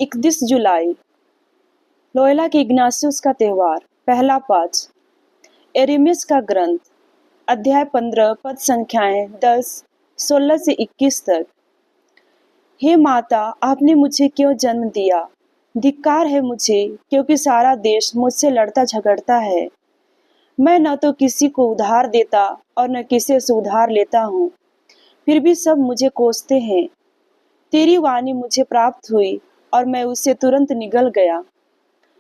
31 जुलाई Loyola के इग्नासियस का त्यौहार। पहला पाठ एरेमियस का ग्रंथ, अध्याय 15, पद संख्याएं 10, 16 से 21 तक। हे माता, आपने मुझे क्यों जन्म दिया? धिक्कार है मुझे, क्योंकि सारा देश मुझसे लड़ता झगड़ता है। मैं न तो किसी को उधार देता और न किसी से उधार लेता हूँ, फिर भी सब मुझे कोसते हैं। तेरी वाणी मुझे प्राप्त हुई और मैं उससे तुरंत निगल गया।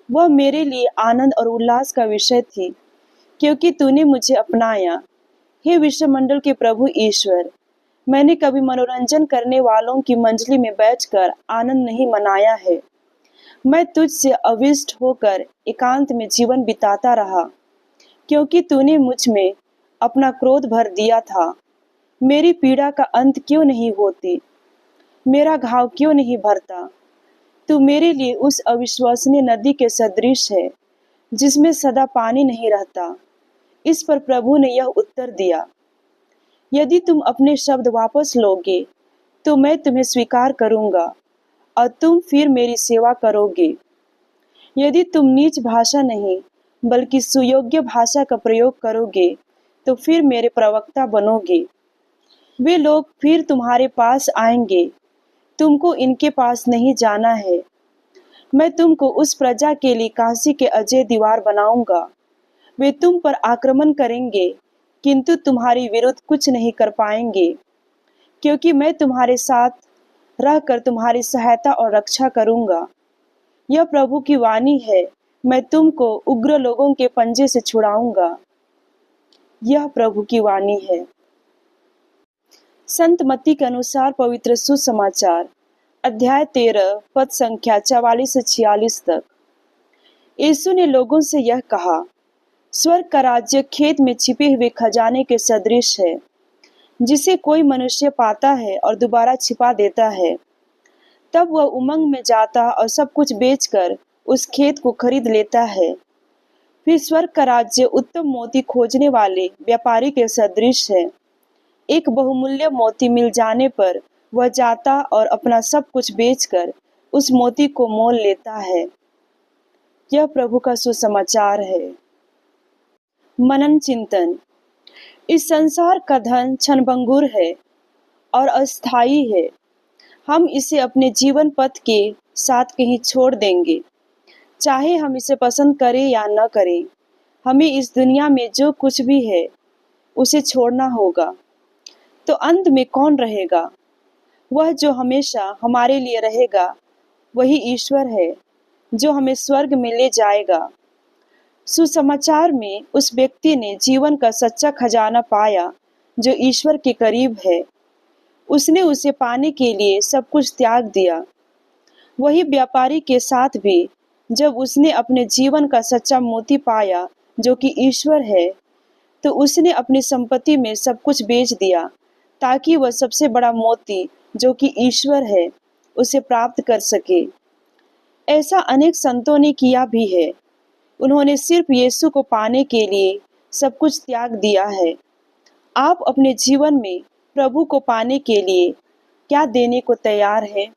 वह मेरे लिए आनंद और उल्लास का विषय थी, क्योंकि तूने मुझे अपनाया। हे विश्वमंडल के प्रभु ईश्वर, मैंने कभी मनोरंजन करने वालों की मंजली में बैठकर आनंद नहीं मनाया है। मैं तुझसे अविष्ट होकर एकांत में जीवन बिताता रहा, क्योंकि तूने मुझ में अपना क्रोध भर दिया था। मेरी पीड़ा का अंत क्यों नहीं होती? मेरा घाव क्यों नहीं भरता? तू मेरे लिए उस अविश्वसनीय नदी के सदृश है, जिसमें सदा पानी नहीं रहता। इस पर प्रभु ने यह उत्तर दिया, यदि तुम अपने शब्द वापस लोगे, तो मैं तुम्हें स्वीकार करूंगा और तुम फिर मेरी सेवा करोगे। यदि तुम नीच भाषा नहीं, बल्कि सुयोग्य भाषा का प्रयोग करोगे, तो फिर मेरे प्रवक्ता बनोगे। वे लोग फिर तुम्हारे पास आएंगे, तुमको इनके पास नहीं जाना है। मैं तुमको उस प्रजा के लिए काशी के अजय दीवार बनाऊंगा। वे तुम पर आक्रमण करेंगे, किंतु तुम्हारी विरुद्ध कुछ नहीं कर पाएंगे, क्योंकि मैं तुम्हारे साथ रहकर तुम्हारी सहायता और रक्षा करूंगा। यह प्रभु की वाणी है, मैं तुमको उग्र लोगों के पंजे से छुड़ाऊंगा। यह प्रभु की वाणी है। संत मत्ती के अनुसार पवित्र सुसमाचार, अध्याय 13, पद संख्या 44 से 46 तक। यीशु ने लोगों से यह कहा, स्वर्ग का राज्य खेत में छिपे हुए खजाने के सदृश है, जिसे कोई मनुष्य पाता है और दोबारा छिपा देता है। तब वह उमंग में जाता और सब कुछ बेचकर उस खेत को खरीद लेता है। फिर स्वर्ग का राज्य उत्तम मोती खोजने वाले व्यापारी के सदृश है। एक बहुमूल्य मोती मिल जाने पर वह जाता और अपना सब कुछ बेचकर उस मोती को मोल लेता है। यह प्रभु का सुसमाचार है। मनन चिंतन। इस संसार का धन क्षणभंगुर है और अस्थायी है। हम इसे अपने जीवन पथ के साथ कहीं छोड़ देंगे, चाहे हम इसे पसंद करें या न करें। हमें इस दुनिया में जो कुछ भी है उसे छोड़ना होगा। तो अंत में कौन रहेगा? वह जो हमेशा हमारे लिए रहेगा वही ईश्वर है, जो हमें स्वर्ग में ले जाएगा। सुसमाचार में उस व्यक्ति ने जीवन का सच्चा खजाना पाया जो ईश्वर के करीब है। उसने उसे पाने के लिए सब कुछ त्याग दिया। वही व्यापारी के साथ भी जब उसने अपने जीवन का सच्चा मोती पाया जो कि ईश्वर है, तो उसने अपनी संपत्ति में सब कुछ बेच दिया, ताकि वह सबसे बड़ा मोती जो कि ईश्वर है उसे प्राप्त कर सके। ऐसा अनेक संतों ने किया भी है। उन्होंने सिर्फ यीशु को पाने के लिए सब कुछ त्याग दिया है। आप अपने जीवन में प्रभु को पाने के लिए क्या देने को तैयार हैं?